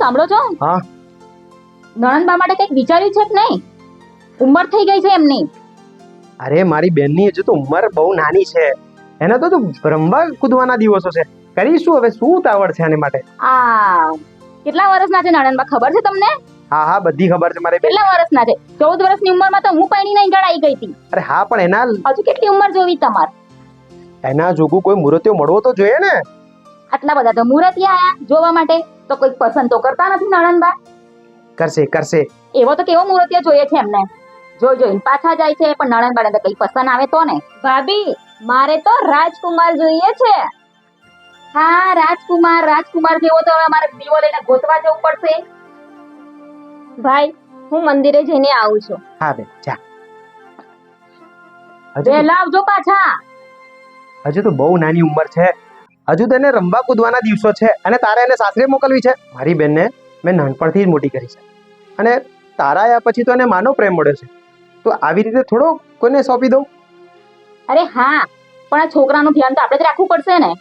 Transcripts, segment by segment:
સાંભળો છો? હા. નણંદબા માટે કંઈક વિચાર્યું છે કે નહીં? ઉંમર થઈ ગઈ છે એમની. અરે મારી બેનની હજુ તો ઉંમર બહુ નાની છે. એને તો રમવા કૂદવાના દિવસો છે. કરીશું હવે, શું ઉતાવળ છે આને માટે? આ કેટલા વર્ષના છે નણંદબા ખબર છે તમને? હા હા, બધી ખબર છે મારે બેન. કેટલા વર્ષના છે? 14 વર્ષની ઉંમરમાં તો હું પૈણી નહીં ગળાઈ ગઈ હતી. અરે હા, પણ હજુ કેટલી ઉંમર જોવી તમારે? એના જોગું કોઈ મુહૂર્ત્યો મળવો તો જોઈએ ને. આટલા બધા તો મુહૂર્તિયા આયા જોવા માટે, તો કોઈ પસંદ તો કરતા નથી નણંદબા. કરશે કરશે. એવો તો કેવો મુહૂર્તિયા જોઈએ છે એમને? જોઈને પાછા જાય છે, પણ નણંદબાને તો કઈ પસંદ આવે તો ને. ભાભી, મારે તો રાજકુમાર જોઈએ છે. હા, રાજકુમાર જેવો તો હવે અમારે દીવો લઈને ગોતવા જવું પડશે. ભાઈ, હું મંદિરે જઈને આવું છું. હા બેન, જા. વહેલા આવજો પાછા. હજુ તો બહુ નાની ઉંમર છે. હજુ તો એને રમવા કૂદવાના દિવસો છે, અને તારે એને સાસરે મોકલવી છે. મારી બેનને મેં નાનપણથી જ મોટી કરી છે, અને તારા આયા પછી તો એને માનો પ્રેમ મળ્યો છે. તો આવી રીતે થોડો કોઈને સોંપી દઉં? અરે હા, પણ આ છોકરાનું ધ્યાન તો આપણે જ રાખવું પડશે ને.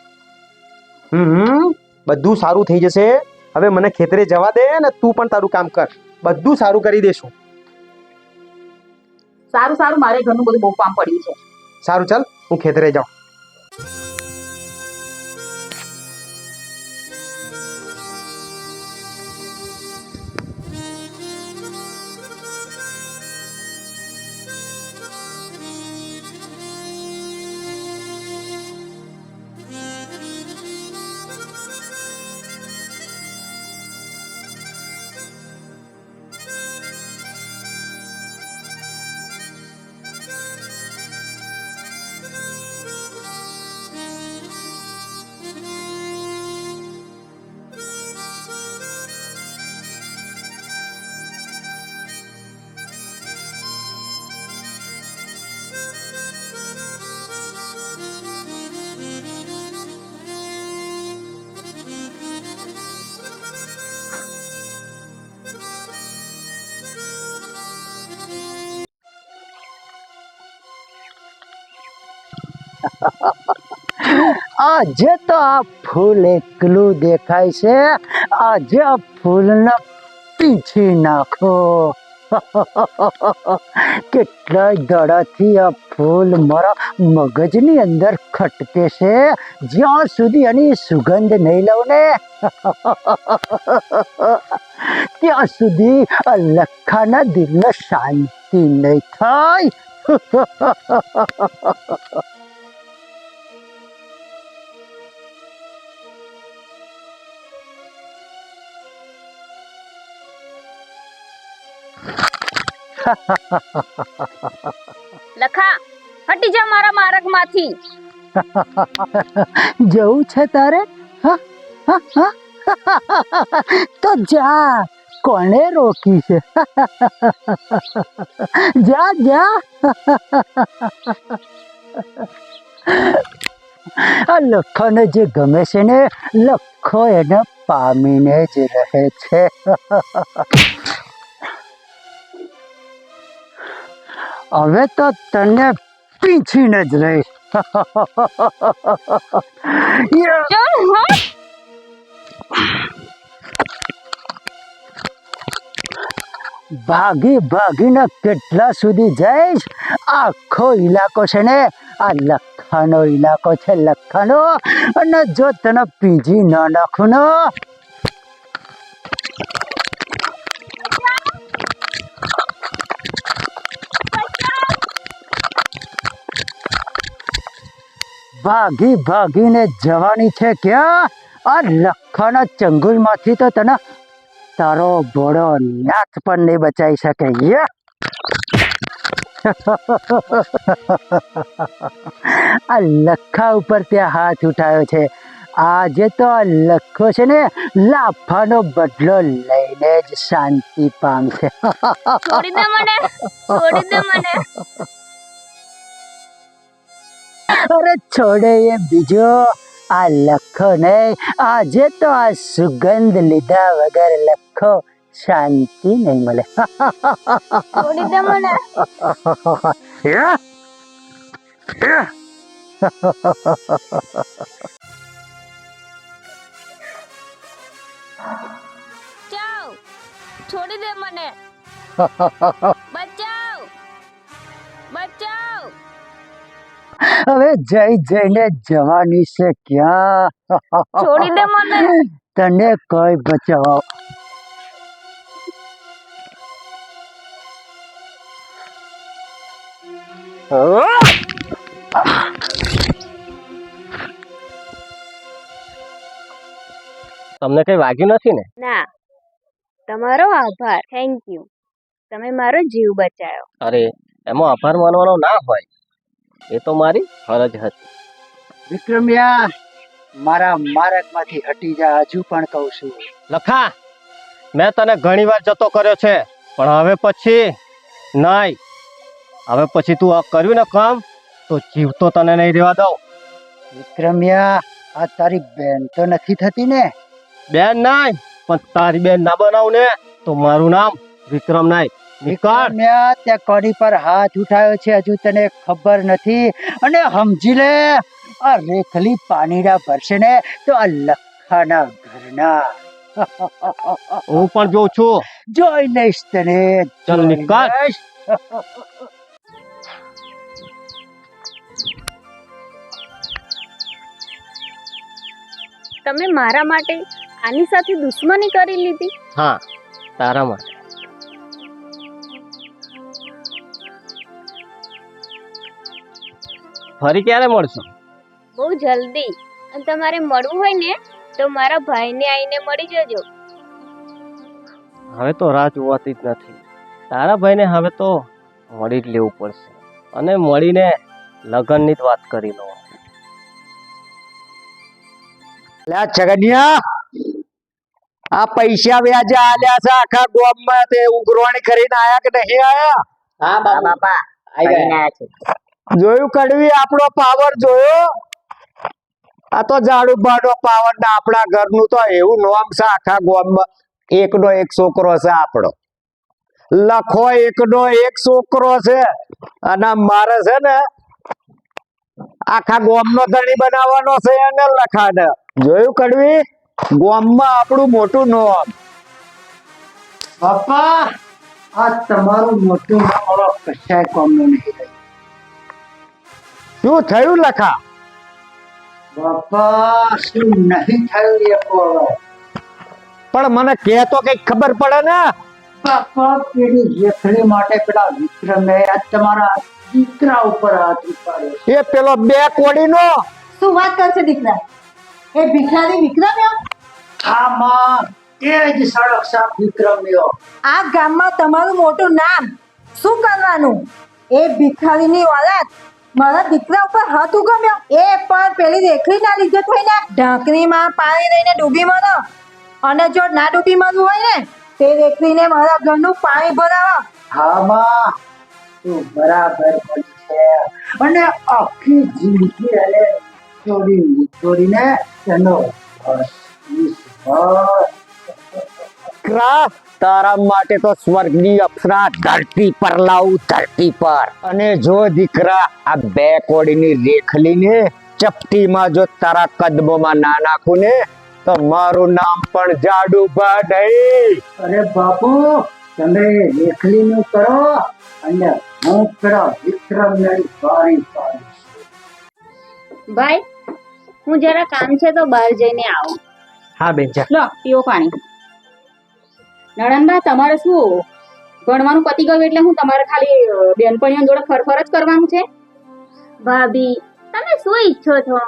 બધું સારું થઈ જશે. હવે મને ખેતરે જવા દે, અને તું પણ તારું કામ કર. બધું સારું કરી દેશું. સારું, મારે ઘરનું બધું બહુ કામ પડ્યું છે. સારું, ચાલ હું ખેતરે જાઉં. આજે તો આ ફૂલ એકલું દેખાય છે. આજે આ ફૂલને પીંછી નાખો. કેટલાય દાડાથી આ ફૂલ મારા મગજની અંદર ખટકે છે. જ્યાં સુધી એની સુગંધ નહીં લઉં ને ત્યાં સુધી આ લખાના દિલને શાંતિ નહીં થાય. લખા, હટી જા મારા માર્ગમાંથી. જવું છે તારે? તો જા, કોને રોકી છે? જા જા. આ લખોને જે ગમે છે ને, લખો એને પામીને જ રહે છે. હવે તો તને પીંછીને જ રહીશ. ભાગીને કેટલા સુધી જઈશ? આખો ઇલાકો છે ને આ લખાનો ઇલાકો છે, લખાનો. અને જો તને પીંજી ન નાખું ને ભાગીને જવાની છે ક્યાં? આ લખાના ચંગુલમાંથી તો તને તારો ભોળો નાથ પણ નહીં બચાવી શકે. આ લખા ઉપર ત્યાં હાથ ઉઠાવ્યો છે. આજે તો આ લખો છે ને લાફાનો બદલો લઈને જ શાંતિ પામશે. છોડી દે મને. અરે છોડે એ બીજો, આ લખો નહીં. આજે તો આ સુગંધ લીધા વગર લખો શાંતિ નહીં મળે. છોડી દે મને. છોડી દે મને. બચાવ, બચાવ. હવે જઈને જવાની છે ક્યાં? છોડી દે મને. તને કોઈ બચાવ. તમને કઈ વાગ્યું નથી ને? ના, તમારો આભાર. Thank you. તમે મારો જીવ બચાવ્યો. અરે એમાં આભાર માનવાનો ના હોય, એ તો મારી ફરજ હતી. વિક્રમ્યા, મારા માર્ગમાંથી હટી જા, હજુ પણ કહું છું. લખા, મેં તને ઘણી વાર જતો કર્યો છે, પણ હવે પછી નહીં. હવે પછી તું આ કર્યું ને કામ, તો જીવતો તને નહીં રહેવા દઉં. વિક્રમ્યા, આ તારી બેન તો નથી થતી ને? બેન નહીં, પણ તારી બેન ના બનાવ ને તો મારું નામ વિક્રમ નહીં. નીકળ. વિક્રમ્યા, તે કોની પર હાથ ઉઠાવ્યો છે હજુ તને ખબર નથી? અને સમજી લે, આ રેખલી પાણીના ભરશે ને તો આ લખાના ઘરના. હું પણ જોઉં છું. જોઈ લઈશ તને. ચાલ નીકળ. તમે મારા માટે આની સાથે દુશ્મની કરી લીધી. હા, તારા માટે. ફરી ક્યારે મળશો? બહુ જલ્દી. અને તમારે મળવું હોય ને તો મારા ભાઈને આવીને મળી જજો. હવે તો રાહ જોવાતી જ નથી. તારા ભાઈને હવે તો મળી જ લેવું પડશે, અને મળીને લગ્નની જ વાત કરી લો. લા છગનિયા, આ પૈસા વ્યાજે આલ્યા છે આખા ગામમાં, તે ઉઘરાણી કરીને આયા કે નહીં આયા? હા બાપા, જોયું કડવી, આપણો પાવર જોયો? આ તો ઝાડુબાનો પાવર ને આપણા ઘરનું તો એવું નામ છે આખા ગામમાં. એકનો એક છોકરો છે આપણો લખો, એકનો એક છોકરો છે. અને મારે છે ને આખા ગામનો ધણી બનાવવાનો છે અને લખાને. જોયું કડવી, ગામમાં આપણું મોટું નામ. બાપા, આ તમારું મોટું નામ કશાય કોમનું નહીં રહ્યું. શું થયું લખા? બાપા, શું નહીં થયું એ કહો. પણ મને કે તો કઈ ખબર પડે ને. બાપા, પેલી જેઠડી માટે પેલા વિક્રમે આજ તમારા દીકરા ઉપર હાથ ઉપાડ્યો. એ પેલો બે કોડીનો. શું વાત કરશે દીકરા? એ ભિખારી વિક્રમ્યો? હા માં, એ જ સડક સાપ વિક્રમ્યો. આ ગામમાં તમારું મોટું નામ શું કરવાનું? એ ભિખારીની ઓલાદ મારા દીકરા ઉપર હાથ ઉગમ્યો. એ પણ પેલી રેખલી ના લીધે થઈને ઢાંકણીમાં પાણી લઈને ડૂબી મરો. અને જો ના ડૂબી મરવું હોય ને તે રેખલીને મારા ઘરનું પાણી ભરાવો. હા માં, તું બરાબર બોલી છે. અને આખી જિંદગી એને છોડીને તેનો તારા માટે તો સ્વર્ગની અપ્સરા ધરતી પર લાવું, ધરતી પર. અને જો દીકરા આ બે કોડીની રેખલીને ચપટીમાં જો તારા કદમોમાં ના નાખું ને તો મારું નામ પણ જાડુભા નહીં. અરે બાપુ, તમે રેખલીનું કરો અને હું પેલા વિક્રમની બારી પાડીશ. ભાઈ, હું જરા કામ છે તો બહાર જઈને આવું. હા બેન, જા. લો, પીવો પાણી. નણંદબા, તમારે શું ભણવાનું પતી ગયું એટલે હું તમારે ખાલી બેનપણીઓ જોડે ફરફર જ કરવાનું છે? ભાભી, તમે શું ઈચ્છો છો?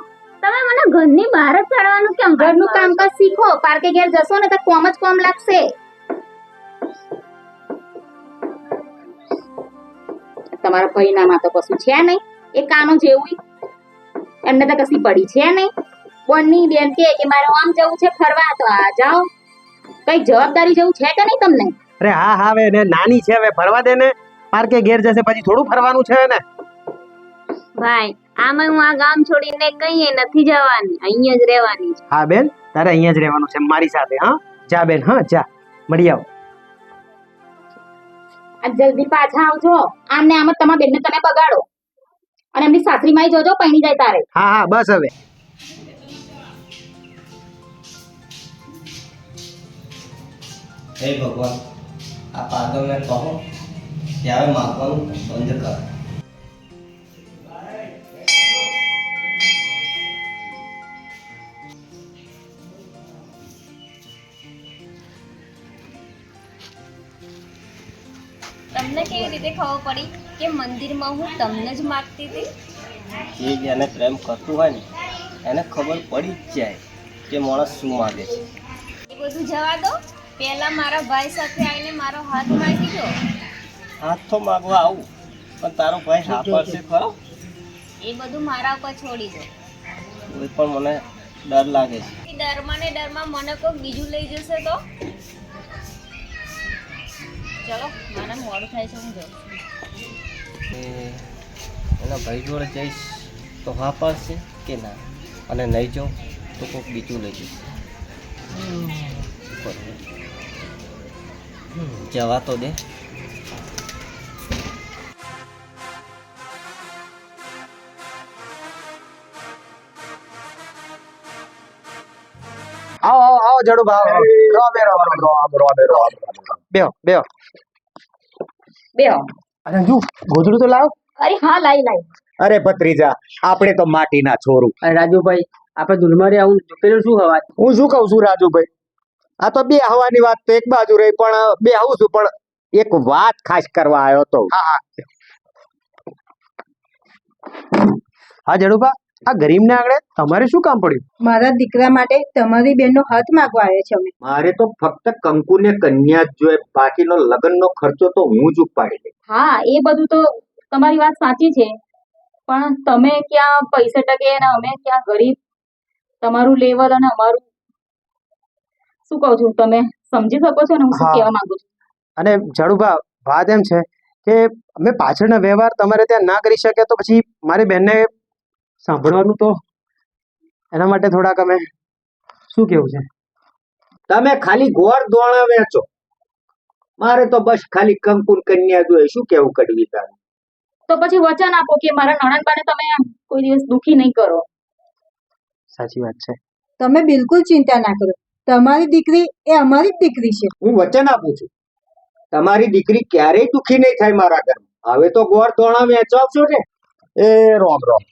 તમે મને ઘરની બહાર જ કાઢવાનું કેમ? ઘરનું કામકાજ શીખો. પાર્કે ઘેર જશો ને તો કોમ જ કોમ લાગશે. તમારા ભાઈનામાં તો કશું છે નહીં. એ કાનો જેવું એમને તો કશી પડી છે નહીં. બોનની બેન કે મારે આમ જવું છે ફરવા, તો આ જાઓ. કઈ જવાબદારી જેવું છે કે નહીં તમને? અરે હા હા, હવે નાની છે, હવે ફરવા દે ને. પાર્કે ઘેર જશે પછી થોડું ફરવાનું છે ને. ભાઈ, આમાં હું આ ગામ છોડીને કઈ નથી જવાની, અહીંયા જ રહેવાની છે. હા બેન, તારે અહીંયા જ રહેવાનું છે મારી સાથે. હા જા બેન, હા જા, મળી આવ. આ જલ્દી પાછા આવજો. આમ ને આમ જ તમારા બેનને તમે બગાડો. અને એમની સાસરીમાં જોજો પૈણી જાય તારે. હા હા, બસ હવે. હે ભગવાન, આ પાગલને કહો ત્યારે માગવાનું બંધ કર. તમને કેવી રીતે ખબર પડી કે મંદિરમાં હું તમને જ માગતી હતી? જે જેને પ્રેમ કરતું હોય ને એને ખબર પડી જ જાય કે માણસ શું માગે છે. એ બધું જવા દો, પહેલા મારા ભાઈ સાથે આવીને મારો હાથ માગી દો. હાથ તો માગવા આવું પણ તારો ભાઈ હા પડશે ખરો? એ બધું મારા ઉપર છોડી દો. કોઈ પણ મને ડર લાગે છે. એ ડરમાં ને ડરમાં મને કોઈ બીજું લઈ જશે તો? ચલો, મને મોડું થાય છે, હું જાઉં છું. કે એના ભાઈ જોડે જઈશ તો હા પાડશે કે ના, અને નહીં જાઉં તો કોઈક બીજું લઈ જશે. જવા તો દે. આવો આવો આવો જડુભા આવો. બેહો બેહો. બેહો. અરે અંજુ ગોદડું તો લાવ. અરે હા, લાઈ લાઈ. અરે ભત્રીજા, આપણે તો માટીના છોરું. અરે રાજુભાઈ, આપણે દુલમારી આવું પેલું શું હવા? હું શું કહું છું રાજુભાઈ, આ તો બે હવાની વાત તો એક બાજુ રહી, પણ બે આવું છું, પણ એક વાત ખાસ કરવા આવ્યો તો. હા જડુભા, આ ગરીબને આગળ તમારે શું કામ પડ્યું? મારા દીકરા માટે તમારી બેનનો હાથ માંગવા આવ્યા છે અમે. મારે તો ફક્ત કંકુ ને કન્યા જ જોઈએ, બાકીનો લગ્નનો ખર્ચો તો હું જ ઉપાડી લઈશ. હા, એ બધું તો તમારી વાત સાચી છે, પણ તમે ક્યાં પૈસે ટકે અને અમે ક્યાં ગરીબ. તમારું લેવલ અને અમારું શું કહું છું, તમે સમજી શકો છો ને હું શું હા. કહેવા માંગુ છું? અને જડુભા, વાત એમ છે કે અમે પાછળના વ્યવહાર તમારે ત્યાં ના કરી શકે તો પછી મારી બેનને સાંભળવાનું તો એના માટે થોડાક અમે શું કેવું છે? તમે ખાલી ગોળ દોણા વેચો, મારે તો બસ ખાલી કંકુ ને કન્યા જોઈએ. શું કેવું કડવી તારું? તો પછી વચન આપો કે મારા નણંદબાને તમે કોઈ દિવસ દુખી નહીં કરો. સાચી વાત છે. તમે બિલકુલ ચિંતા ના કરો, તમારી દીકરી એ અમારી જ દીકરી છે. હું વચન આપું છું, તમારી દીકરી ક્યારેય દુખી નહીં થાય મારા ઘરમાં. હવે તો ગોળ દોણા વેચવાશો ને? એ રોમ રોમ.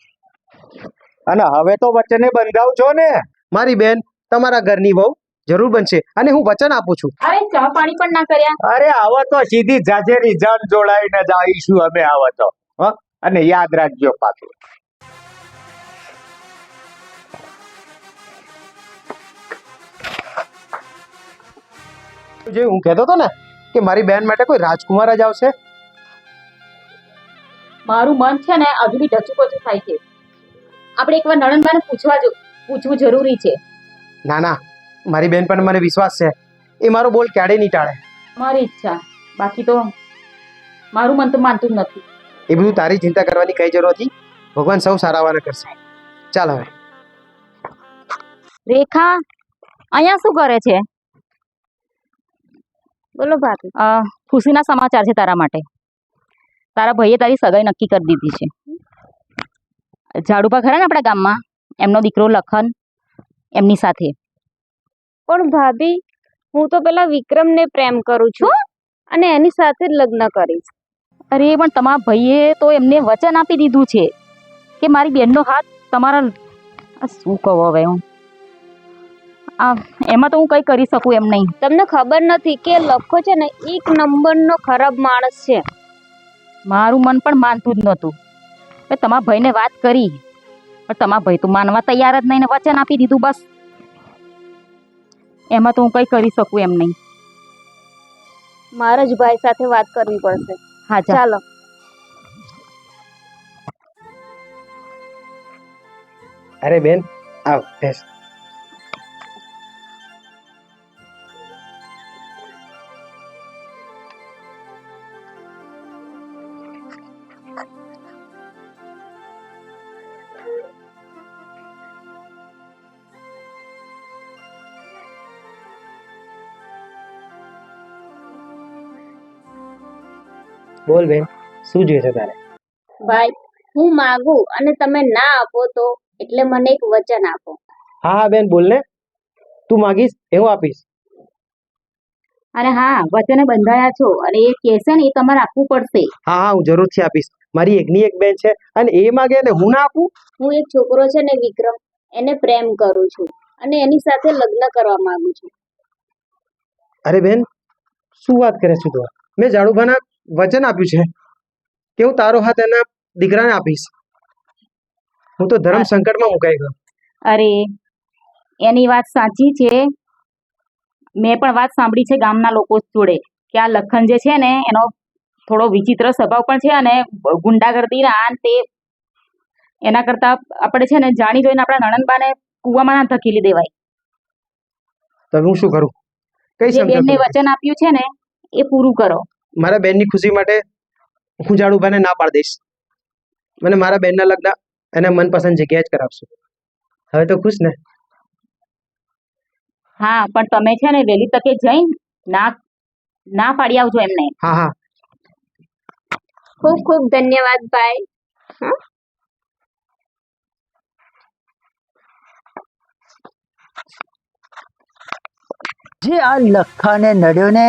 અને હવે તો વચને બંધાવ છો ને? મારી બેન તમારા ઘરની વહુ જરૂર બનશે, અને હું વચન આપું છું. અરે ચા પાણી પણ ના કર્યા. અરે આવો તો સીધી જાજેરી જન જોડાઈને જ આવીશું અમે. આવો તો અને યાદ રાખજો પાછું. જે હું કહેતો હતો ને કે મારી બેન માટે કોઈ રાજકુમાર જ આવશે. મારું મન છે ને હજુ બી ઢચુપચું થાય છે. આપણે એકવાર નણંદબાને પૂછવું જરૂરી છે. ના ના, મારી બેન પર મને વિશ્વાસ છે, એ મારો બોલ ક્યારેય નહીં ટાળે. મારી ઈચ્છા, બાકી તો મારું મન તો માનતું જ નથી. એ બધું તારી ચિંતા કરવાની કઈ જરૂર નથી. ભગવાન સૌ સારાવાના કરશે. ચાલ હવે. રેખા અહીંયા શું કરે છે? બોલો ભાભી. ખુશીના સમાચાર છે તારા માટે. તારા ભાઈએ તારી સગાઈ નક્કી કરી દીધી છે. ઝાડુભા ખરા ને આપણા ગામમાં, એમનો દીકરો લખન એમની સાથે. પણ ભાભી, હું તો પેલા વિક્રમને પ્રેમ કરું છું અને એની સાથે જ લગ્ન કરીશ. અરે પણ તમારા ભાઈએ તો એમને વચન આપી દીધું છે કે મારી બેનનો હાથ તમારા. શું કહું હવે હું, એમાં તો હું કંઈ કરી શકું એમ નહીં. તમને ખબર નથી કે લખો છે ને એક નંબરનો ખરાબ માણસ છે. મારું મન પણ માનતું જ નહોતું. મેં તમારા ભાઈને વાત કરી, પણ તમારા ભાઈ તો માનવા તૈયાર જ નહીં ને વચન આપી દીધું. બસ એમાં તો હું કંઈ કરી શકું એમ નહીં. મારા જ ભાઈ સાથે વાત કરવી પડશે. હા ચાલો. અરે બેન આવ બેસ. બોલ બેન, શું જોઈએ છે તારે? ભાઈ, હું માગું અને તમે ના આપો તો એટલે મને એક વચન આપો. હા હા બેન બોલ ને, તું માગીશ એવું આપીશ. અને હા વચને બંધાયા છો અને એ કહેશે ને એ તમારે આપવું પડશે. હા હા હું જરૂરથી આપીશ. મારી એકની એક બેન છે અને એ માગે ને હું ના આપું. હું એક છોકરો છે ને વિક્રમ, એને પ્રેમ કરું છું અને એની સાથે લગ્ન કરવા માંગુ છું. અરે બેન શું વાત કરે છે તું? મેં જાડુભાના વચન આપ્યું છે કે હું તારો હાથ એના દીકરાને આપીશ. હું તો ધર્મ સંકટમાં મુકાઈ ગયો. અરે એની વાત સાચી છે. મેં પણ વાત સાંભળી છે ગામના લોકો જોડે કે આ લખન જે છે ને એનો થોડો વિચિત્ર સ્વભાવ પણ છે અને ગુંડાગર્દી આ ને તે. એના કરતા આપણે છે ને જાણી જોઈને આપણા નણંદબાને કૂવામાં ના ધકેલી દેવાય. તો હું શું કરું? કઈ જે બેનને સમજાતું નથી. વચન આપ્યું છે ને એ પૂરું કરો. મારા બેનની ખુશી માટે હું જાડુભાને ના પાડી દઈશ અને મારા બેનના લગ્ન એને મનપસંદ જગ્યાએ જ કરાવશું. હવે તો ખુશ ને? હા પણ તમે છે ને વહેલી તકે જઈને ના ના પાડી આવજો એમને. હા હા ખૂબ ખૂબ ધન્યવાદ ભાઈ. હા જે આ લખાને નડ્યો ને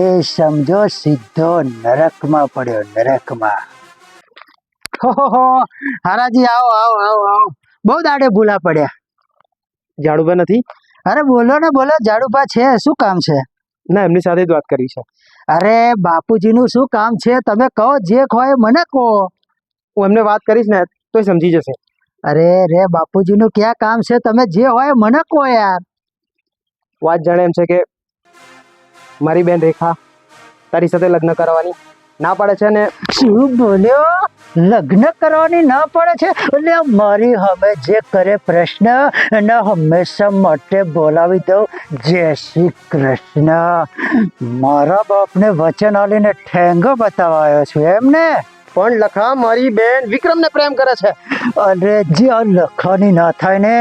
એ સમજો સીધો નરકમાં પડ્યો, નરકમાં. હો હારાજી આવો આવો આવો આવો. બહુ દાડે ભૂલા પડ્યા. જાડુભા નથી? અરે બોલો ને બોલો, જાડુભા છે, શું કામ છે? ના એમની સાથે જ વાત કરી છે. અરે બાપુજીનું શું કામ છે, તમે કહો જે હોય મને કહો. હું એમને વાત કરીશ ને તો સમજી જશે. અરે રે બાપુજીનું ક્યાં કામ છે, તમે જે હોય મને કહો યાર. વાત જાણે એમ છે કે મારી બેન રેખા તારી સાથે લગ્ન કરવાની ના પાડે છે ને. શું બોલ્યો? લગ્ન કરવાની ના પડે છે? એટલે મારી હવે જે કરે પ્રશ્ન એને હંમેશા માટે બોલાવી દઉં. જય શ્રી કૃષ્ણ. મારા બાપને વચન આલીને ઠેંગો બતાવાયો છું એમને. પણ લખા મારી બેન વિક્રમને પ્રેમ કરે છે. અરે જે આ લખાની ના થાય ને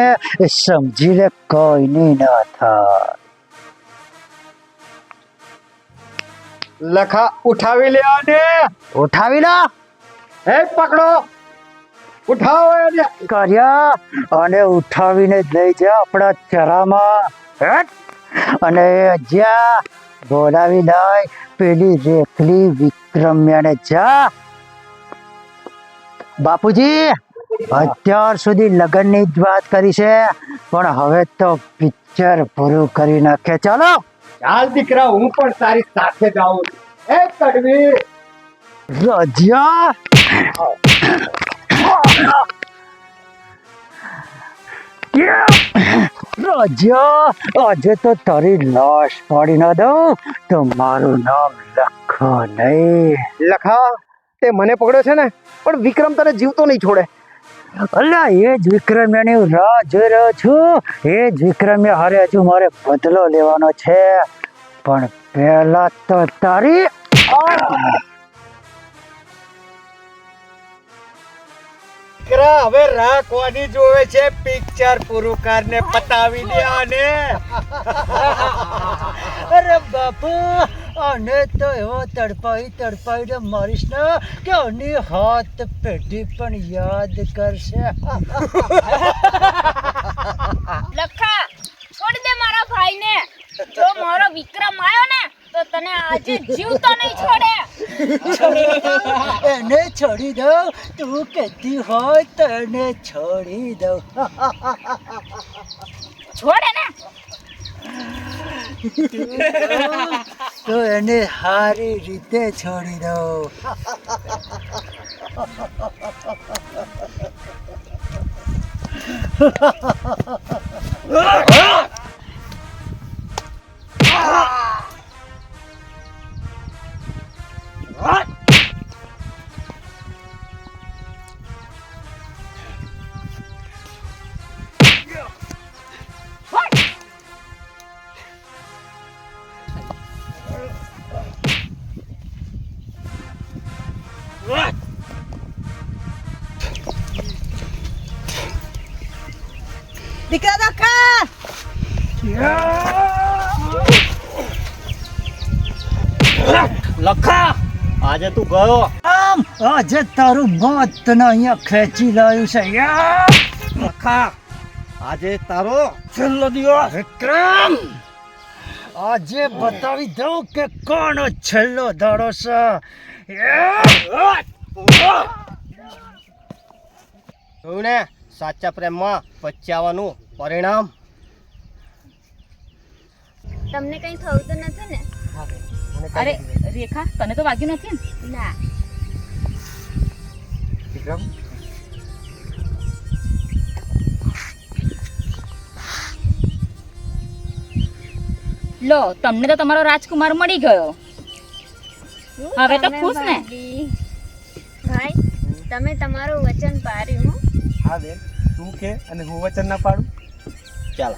એ સમજી લે કોઈની ના થાય. લખા ઉઠાવી લે આને. ઉઠાવી લો. હે પકડો, ઉઠાવો એને. કર્યા અને ઉઠાવીને જ લઈ જા આપણા ચરામાં. હેટ. અને જ્યાં બોલાવી લાય પેલી રેખલી વિક્રમ્યાને જા. બાપુજી અત્યાર સુધી લગ્નની જ વાત કરી છે પણ હવે તો પિક્ચર પૂરું કરી નાખે. ચાલો ચાલ દીકરા, હું પણ તારી સાથે જાઉં છું. હે કડવી રજ્યા. રજ્યા આજે તો તારી લાશ પાડી ના દઉં તો મારું નામ લખો નહીં. લખા તે મને પકડ્યો છે ને પણ વિક્રમ તને જીવતો નહીં છોડે. અલ્યા એ જ વિક્રમ્યાની રાહ જોઈ રહ્યો છું. એ જ વિક્રમ્યા હારે હજુ મારે બદલો લેવાનો છે પણ પહેલા તો તારી દીકરા હવે રાહ કોની જોવે છે? પિક્ચર પૂરું કરીને પતાવી દે આને. અરે બાપુ આને તો એવો તડપાઈ મારીશ ને કે આની હાથ પેઢી પણ યાદ કરશે. લખા છોડી દે મારા ભાઈને. જો મારો વિક્રમ આવ્યો ને તો તને આજે જીવતો નહીં છોડે. એને છોડી દઉં, તું કહેતી હોય તો એને છોડી દઉં. છોડે ને. તો એને સારી રીતે છોડી દઉં. દીકરા લખા. લખા આજે તું ગયો. આમ આજે તારું મોત તને અહીંયા ખેંચી લાવ્યું છે યાર. લખા આજે તારો છેલ્લો દિવસ. વિક્રમ આજે બતાવી દઉં કે કોનો છેલ્લો દાડો છે જોયું ને સાચા પ્રેમમાં પચ્યાવાનું પરિણામ. તમને કઈ થયું તો નથી ને? અરે રેખા તને તો વાગ્યું નથી ને? ના. વિક્રમ લો તમને તો તમારો રાજકુમાર મળી ગયો. હવે તો તમે ખુશ ને? ભાભી. ભાઈ તમે તમારું વચન પાડ્યું હો. હા બેન તું કે અને હું વચન ના પાડું. ચાલો